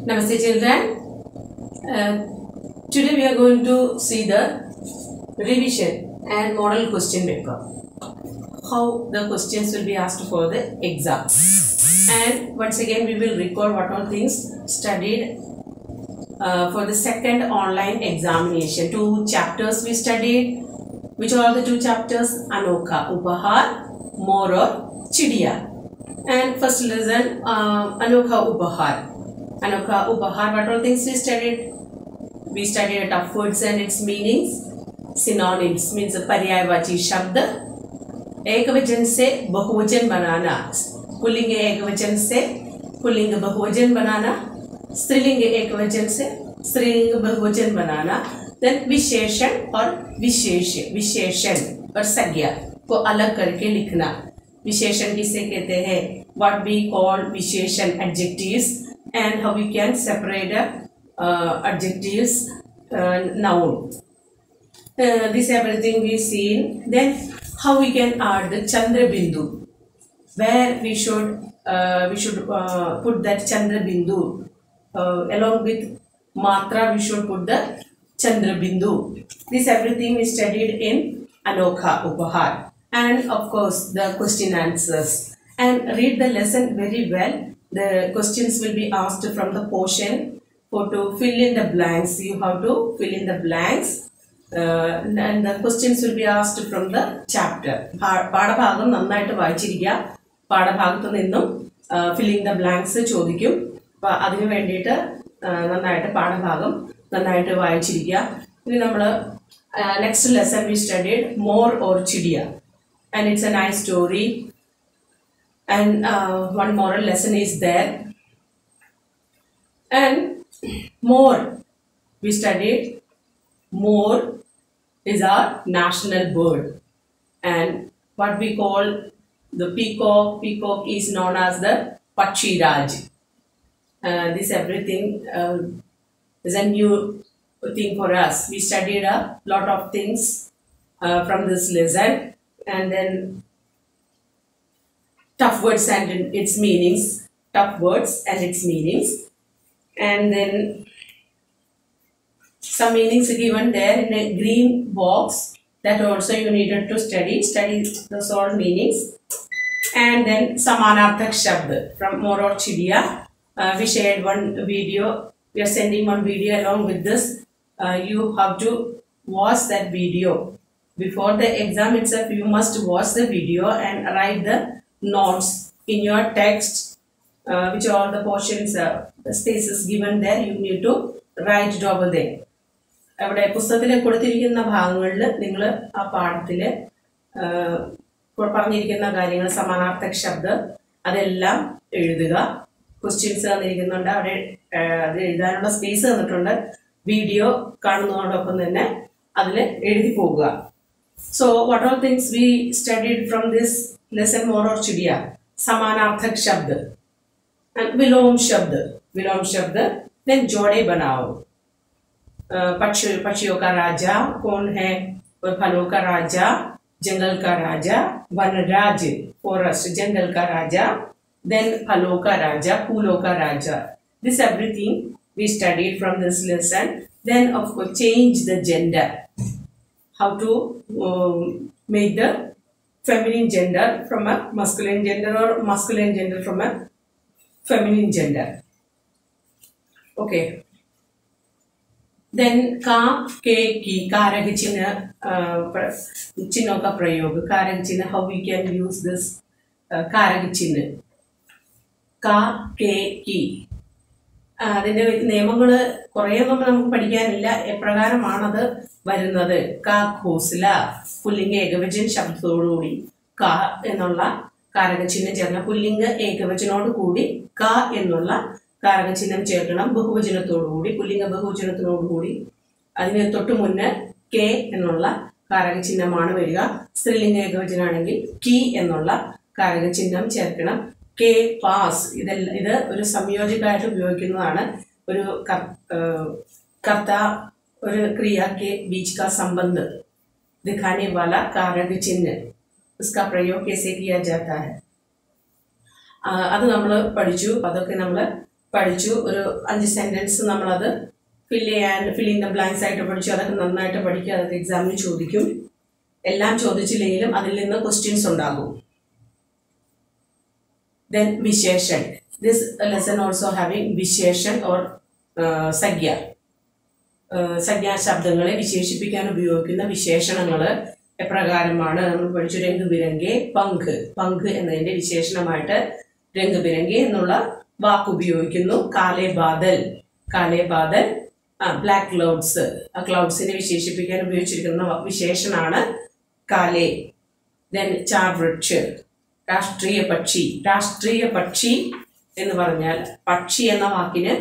Namaste children. Today we are going to see the revision and model question paper. How the questions will be asked for the exam. And once again we will recall what all things studied for the second online examination. 2 chapters we studied. Which are the 2 chapters? Anokha Upahar, More or Chidiya. And first lesson Anokha Upahar. Anokha Upahar, what all things we studied? We studied tough words and its meanings. Synonyms means पर्यायवाची शब्द. एकवचन से बहुवचन बनाना. Pulling एकवचन से pulling बहुवचन बनाना. स्त्रीलिंग एकवचन से स्त्रीलिंग बहुवचन बनाना. Then विशेषण और विशेषण और संज्ञा को अलग करके लिखना. विशेषण किसे कहते हैं? What we call विशेषण adjectives. And how we can separate adjectives noun. This everything we seen. Then how we can add the Chandra Bindu. Where we should put that Chandra Bindu along with Matra. We should put the Chandra Bindu. This everything we studied in Anokha Upahar. And of course the question answers. And read the lesson very well. The questions will be asked from the portion. For to fill in the blanks, you have to fill in the blanks. And the questions will be asked from the chapter. പാഠഭാഗം നന്നായിട്ട് വായിച്ചിരിക്കുക. പാഠഭാഗത്ത് നിന്നും filling the blanks ചോദിക്കും. അപ്പോൾ അതിനു വേണ്ടിയിട്ട് നന്നായിട്ട് പാഠഭാഗം നന്നായിട്ട് വായിച്ചിരിക്കുക. ഇനി നമ്മൾ next lesson we studied More or Chidiya. And it's a nice story. And one moral lesson is there. And more we studied. More is our national bird. And what we call the peacock is known as the Pakshiraj. This everything is a new thing for us. We studied a lot of things from this lesson. And then tough words and its meanings. Tough words and its meanings. And then some meanings given there in a green box. That also you needed to study those all meanings. And then Samanarthak Shabd from More or Chidiya. We shared one video. We are sending one video along with this. You have to watch that video. Before the exam itself, you must watch the video and write the notes in your text, which are the portions, the spaces given there. You need to write it over there. അവിടെ പുസ്തകത്തിൽ കൊടുത്തിരിക്കുന്ന ഭാഗങ്ങളിൽ നിങ്ങൾ ആ പാഠത്തിൽ പറഞ്ഞിരിക്കുന്ന കാര്യങ്ങൾ സമാനാർത്ഥക ശബ്ദം അതെല്ലാം എഴുതുക. ക്വസ്റ്റ്യൻസ് തന്നിരിക്കുന്നുണ്ട്, അവിടെ അത് എഴുതാനുള്ള സ്പേസ് തന്നിട്ടുണ്ട്. വീഡിയോ കാണുന്നതോടൊപ്പം തന്നെ അതിൽ എഴുതി പോകുക. So what all things we studied from this lesson More or Chidiya? Samanarthak Shabd and Vilom Shabd. Then Jode Banao. पक्षियों का राजा कौन है? और फलों का राजा, जंगल का राजा, वनराज फॉरेस्ट, जंगल का राजा, then फलों का राजा, फूलों का राजा. This everything we studied from this lesson. Then of course change the gender. How to make the feminine gender from a masculine gender or masculine gender from a feminine gender. Okay. Then ka, ke, ki, कारक चिन्ह, चिन्हों का प्रयोग. कारक चिन्ह, how we can use this कारक चिन्ह. का, ke, ki. അതിന്റെ നിയമങ്ങൾ കുറേയൊന്നും നമുക്ക് പഠിക്കാനില്ല. എപ്രകാരമാണത് വരുന്നത്? ക, ഘോസ്ല, പുല്ലിംഗ ഏകവചന ശബ്ദത്തോടുകൂടി ക എന്നുള്ള കാരകചിഹ്നം ചേർക്കണം. പുല്ലിംഗ ഏകവചനോട് കൂടി ക എന്നുള്ള കാരകചിഹ്നം ചേർക്കണം. ബഹുവചനത്തോടുകൂടി, പുല്ലിംഗ ബഹുവചനത്തിനോടുകൂടി അതിന് തൊട്ട് മുന്നേ കെ എന്നുള്ള കാരകചിഹ്നമാണ് വരിക. സ്ത്രീലിംഗ ഏകവചനാണെങ്കിൽ കി എന്നുള്ള കാരകചിഹ്നം ചേർക്കണം. കെ, പാസ്, ഇത് ഒരു സംയോജകമായിട്ട് ഉപയോഗിക്കുന്നതാണ്. ഒരു कर्ता और क्रिया के बीच का संबंध दिखाने वाला कारक चिन्ह, उसका प्रयोग कैसे किया जाता है അത് നമ്മൾ പഠിച്ചു. അതൊക്കെ നമ്മൾ പഠിച്ചു. ഒരു 5 സെന്റൻസ് നമ്മളത് ഫില്ലിംഗ് ദ ബ്ലാങ്ക്സ് ആയിട്ട് പഠിച്ചു. അതൊക്കെ നന്നായിട്ട് പഠിക്കുക. അതൊക്കെ എക്സാമിന് ചോദിക്കും. എല്ലാം ചോദിച്ചില്ലെങ്കിലും അതിൽ നിന്ന് ക്വസ്റ്റ്യൻസ് ഉണ്ടാകും. Then വിശേഷൻ. This lesson also having വിശേഷൻ or സംജ്ഞ. സംജ്ഞാശബ്ദങ്ങളെ വിശേഷിപ്പിക്കാൻ ഉപയോഗിക്കുന്ന വിശേഷണങ്ങൾ എപ്രകാരമാണ് നമ്മൾ പഠിച്ചു. രംഗ് ബിരംഗെ, പങ്ക്. പങ്ക് എന്നതിന്റെ വിശേഷണമായിട്ട് രംഗ് ബിരംഗെ എന്നുള്ള വാക്ക് ഉപയോഗിക്കുന്നു. കാലേ ബാദൽ. കാലേ ബാദൽ, ബ്ലാക്ക് ക്ലൗഡ്സ്. ആ ക്ലൗഡ്സിനെ വിശേഷിപ്പിക്കാൻ ഉപയോഗിച്ചിരിക്കുന്ന വിശേഷണമാണ് കാലേ. ദെൻ ചാർവൃക്ഷ്, രാഷ്ട്രീയ പക്ഷി. രാഷ്ട്രീയ പക്ഷി എന്ന് പറഞ്ഞാൽ പക്ഷി എന്ന വാക്കിന്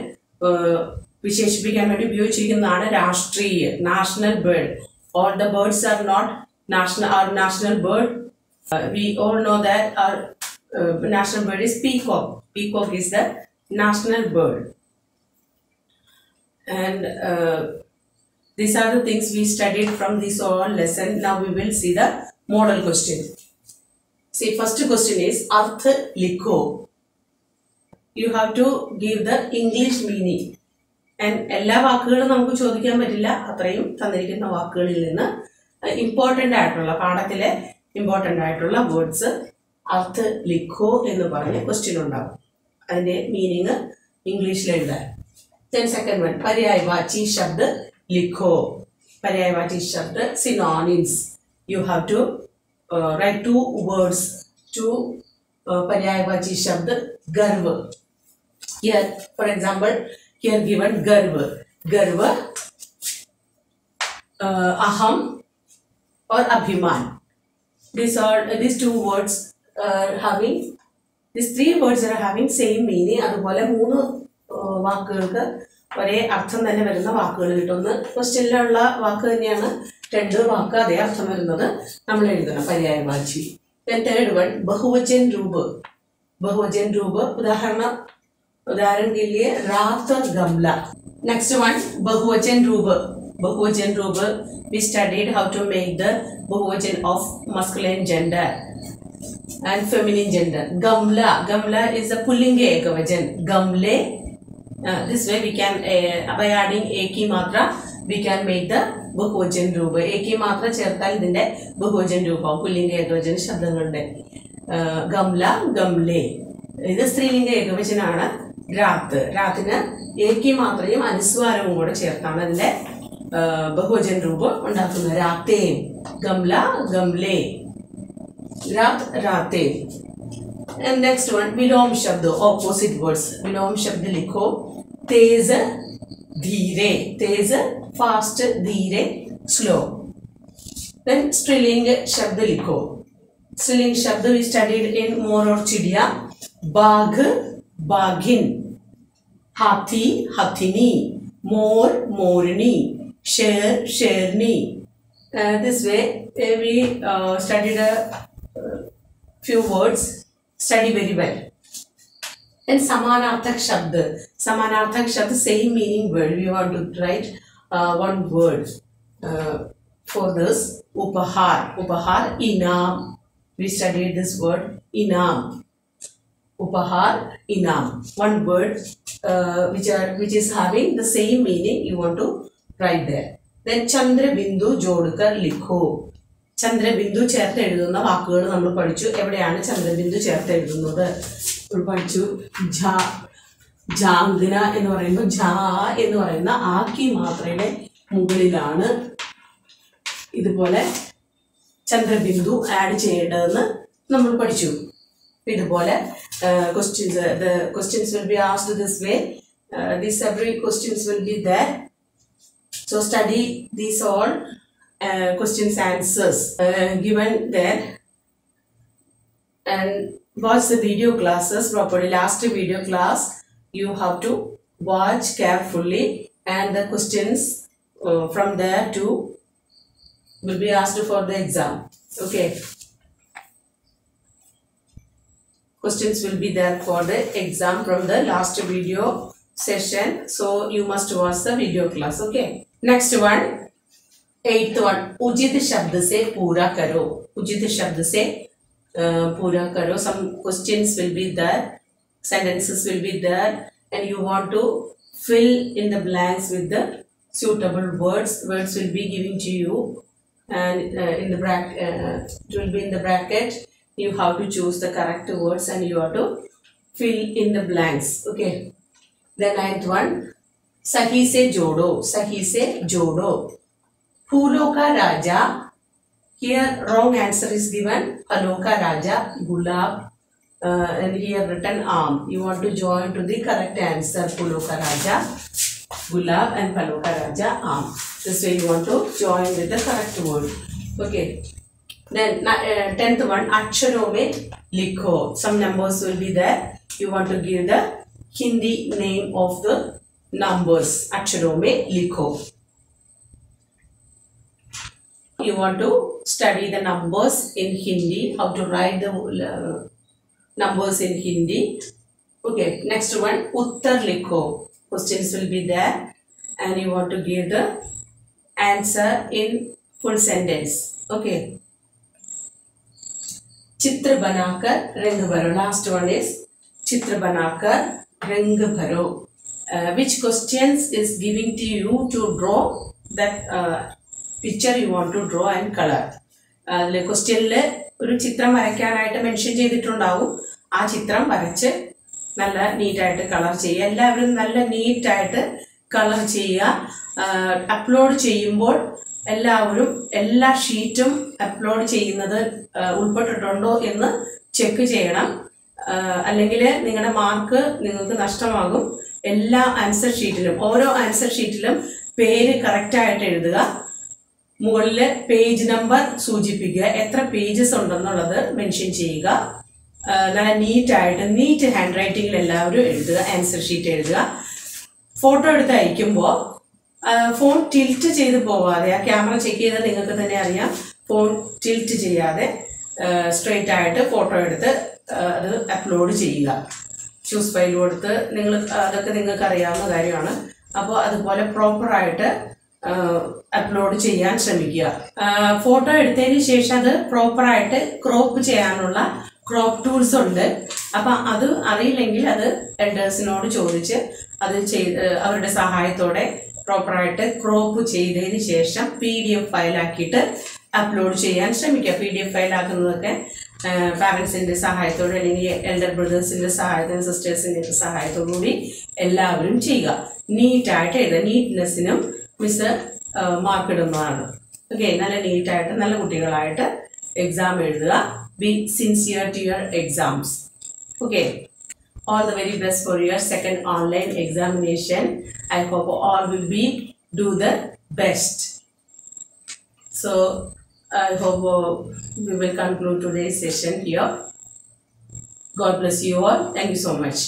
വിശേഷിപ്പിക്കാൻ വേണ്ടി ഉപയോഗിച്ചിരിക്കുന്നതാണ് രാഷ്ട്രീയ, national bird. All the birds are not national bird. We all know that our national bird is peacock. Peacock is the national bird. And these are the things we studied from this all lesson. Now we will see the model question. See, first question is Arth Likho. You have to give the English meaning. And എല്ലാ വാക്കുകളും നമുക്ക് ചോദിക്കാൻ പറ്റില്ല. അത്രയും തന്നിരിക്കുന്ന വാക്കുകളിൽ നിന്ന് important ആയിട്ടുള്ള, പാഠത്തിലെ ഇമ്പോർട്ടൻ്റ് ആയിട്ടുള്ള വേർഡ്സ് അർത്ഥ ലിഖോ എന്ന് പറഞ്ഞ് ക്വസ്റ്റ്യൻ ഉണ്ടാകും. അതിൻ്റെ മീനിങ് ഇംഗ്ലീഷിൽ എഴുതാൻ. Then second one, പര്യായവാചി ശബ്ദ ലിഖോ. പര്യായവാചി ശബ്ദ synonyms. You have to write 2 words to പര്യായവാചി ശബ്ദ ഗർവ. Here, for example, here given garva. Garva, aham or abhiman. These 2 words are having, these 3 words are having same meaning. അതുപോലെ 3 വാക്കുകൾക്ക് ഒരേ അർത്ഥം തന്നെ വരുന്ന വാക്കുകൾ കിട്ടുന്ന ക്വസ്റ്റ്യനിലുള്ള വാക്ക് തന്നെയാണ് 2 വാക്ക് അതേ അർത്ഥം വരുന്നത് നമ്മൾ എഴുതണം. പര്യായവാചി. Then third one, ബഹുവചൻ രൂപ. ബഹുവചൻ രൂപ उदाहरण के लिए रात और गमला. Next one, बहुवचन रूप. बहुवचन रूप, we studied how to make the बहुवचन of masculine gender and feminine gender. Gamla, gamla is a pullinge ekavachan. Gamle, this way we can by adding ek ki matra we can make the बहुवचन रूप. एक ही मात्रा ചേർത്താൽ ഇതിന്റെ ബഹുവചൻ രൂപം പുല്ലിംഗ ഏകവചന ശബ്ദങ്ങളുടെ. ഗംല, ഗംലെ. ഇത് സ്ത്രീലിംഗ ഏകവചനാണ്. രാത്ത്, രാത്തിന് ഏകി മാത്രയും അനുസ്വാരവും കൂടെ ചേർത്താണ് അതിന്റെ ബഹുവചൻ രൂപം ഉണ്ടാക്കുന്നത്. രാത്തേ, ഗംല, ഗംലേ. രാത്, രാത്തേ. And next one, विलोम शब्द, opposite words. विलोम शब्द लिखो. तेज, धीरे. तेज, fast, धीरे, slow. Then स्त्रीलिंग शब्द लिखो. स्त्रीलिंग शब्द we studied in मोर और चिड़िया. बाघ, बाघिन. हाथी, हाथिनी. मोर, मोरनी. शेर, शेरनी. This way we studied a few words. Study very well. And samanarthak shabd. Samanarthak shabd, same meaning word. We want to write one word for this. Upahar. Upahar, inam. We studied this word, inam. Upahar, inam. One word which is having the same meaning. You want to write there. Then Chandra Bindu Jodkar Likho. ചന്ദ്രബിന്ദു ചേർത്ത് എഴുതുന്ന വാക്കുകൾ നമ്മൾ പഠിച്ചു. എവിടെയാണ് ചന്ദ്രബിന്ദു ചേർത്ത് എഴുതുന്നത് നമ്മൾ പഠിച്ചു. ജാംഗന എന്ന് പറയുമ്പോൾ ജാ എന്ന് പറയുന്ന ആക്കി മാത്രയുടെ മുകളിലാണ് ഇതുപോലെ ചന്ദ്രബിന്ദു ആഡ് ചെയ്യേണ്ടതെന്ന് നമ്മൾ പഠിച്ചു. ഇതുപോലെ questions will be asked this way. These every questions will be there. So study these all questions answers given there and watch the video classes properly. Last video class you have to watch carefully and the questions from there too will be asked for the exam. Okay, questions will be there for the exam from the last video session, so you must watch the video class. Okay, next one, 8th one, उचित शब्द से पूरा करो. उचित शब्द से पूरा करो. Some questions will be there, sentences will be there. and you want to fill in the blanks with the suitable words. Words will be given to you, and in the bracket, it will be in the bracket. You have to choose the correct words and you have to fill in the blanks. Okay. The ninth one, सही से जोड़ो, सही से जोड़ो. फूलों का राजा. Here wrong answer is given. फलों का राजा, गुलाब, and here written आम. You want to join to the correct answer. फूलों का राजा, गुलाब, and फलों का राजा, आम. This way you want to join with the correct word. Okay. Then 10th one, अक्षरों में लिखो. Some numbers will be there. You want to give the Hindi name of the numbers. अक्षरों में लिखो. You want to study the numbers in Hindi, how to write the numbers in Hindi. Okay, next one, उत्तर लिखो. Questions will be there and you want to give the answer in full sentence. Okay. चित्र बनाकर रंग भरो. Last one is चित्र बनाकर रंग भरो. Which questions is giving to you to draw that picture you want to draw and color. ക്വസ്റ്റ്യനിൽ ഒരു ചിത്രം വരയ്ക്കാനായിട്ട് മെൻഷൻ ചെയ്തിട്ടുണ്ടാവും. ആ ചിത്രം വരച്ച് നല്ല നീറ്റായിട്ട് കളർ ചെയ്യുക. എല്ലാവരും നല്ല നീറ്റായിട്ട് കളർ ചെയ്യുക. അപ്ലോഡ് ചെയ്യുമ്പോൾ എല്ലാവരും എല്ലാ ഷീറ്റും അപ്ലോഡ് ചെയ്യുന്നത് ഉൾപ്പെട്ടിട്ടുണ്ടോ എന്ന് ചെക്ക് ചെയ്യണം. അല്ലെങ്കിൽ നിങ്ങളുടെ മാർക്ക് നിങ്ങൾക്ക് നഷ്ടമാകും. എല്ലാ ആൻസർ ഷീറ്റിലും ഓരോ ആൻസർ ഷീറ്റിലും പേര് കറക്റ്റായിട്ട് എഴുതുക. മുകളിൽ പേജ് നമ്പർ സൂചിപ്പിക്കുക. എത്ര പേജസ് ഉണ്ടെന്നുള്ളത് മെൻഷൻ ചെയ്യുക. നല്ല നീറ്റായിട്ട് നീറ്റ് ഹാൻഡ് റൈറ്റിംഗിൽ എല്ലാവരും എഴുതുക. ആൻസർ ഷീറ്റ് എഴുതുക. ഫോട്ടോ എടുത്ത് അയക്കുമ്പോൾ ഫോൺ ടിൽറ്റ് ചെയ്ത് പോവാതെ, ആ ക്യാമറ ചെക്ക് ചെയ്താൽ നിങ്ങൾക്ക് തന്നെ അറിയാം, ഫോൺ ടിൽറ്റ് ചെയ്യാതെ സ്ട്രെയിറ്റ് ആയിട്ട് ഫോട്ടോ എടുത്ത് അത് അപ്ലോഡ് ചെയ്യുക. ചൂസ് ഫയൽ കൊടുത്ത് അതൊക്കെ നിങ്ങൾക്ക് അറിയാവുന്ന കാര്യമാണ്. അപ്പോൾ അതുപോലെ പ്രോപ്പറായിട്ട് അപ്ലോഡ് ചെയ്യാൻ ശ്രമിക്കുക. ഫോട്ടോ എടുത്തതിന് ശേഷം അത് പ്രോപ്പറായിട്ട് ക്രോപ്പ് ചെയ്യാനുള്ള ക്രോപ്പ് ടൂൾസ് ഉണ്ട്. അപ്പം അത് അറിയില്ലെങ്കിൽ അത് എൽഡേഴ്സിനോട് ചോദിച്ച് അത് അവരുടെ സഹായത്തോടെ പ്രോപ്പറായിട്ട് ക്രോപ്പ് ചെയ്തതിന് ശേഷം PDF ഫയലാക്കിയിട്ട് അപ്ലോഡ് ചെയ്യാൻ ശ്രമിക്കുക. PDF ഫയലാക്കുന്നതൊക്കെ പാരൻസിൻ്റെ സഹായത്തോടെ അല്ലെങ്കിൽ എൽഡർ ബ്രദേഴ്സിൻ്റെ സഹായത്തോടെ സിസ്റ്റേഴ്സിൻ്റെ സഹായത്തോടു കൂടി എല്ലാവരും ചെയ്യുക. നീറ്റായിട്ട് എഴുതുക. നീറ്റ്നെസ്സിനും മിസ് മാർക്ക് ഇടുന്നതാണ്. ഓക്കെ, നല്ല നീറ്റായിട്ട് നല്ല കുട്ടികളായിട്ട് എക്സാം എഴുതുക. Be sincere to your exams. Okay, all the very best for your second online examination. I hope all will do the best. So I hope we will conclude today's session here. God bless you all. Thank you so much.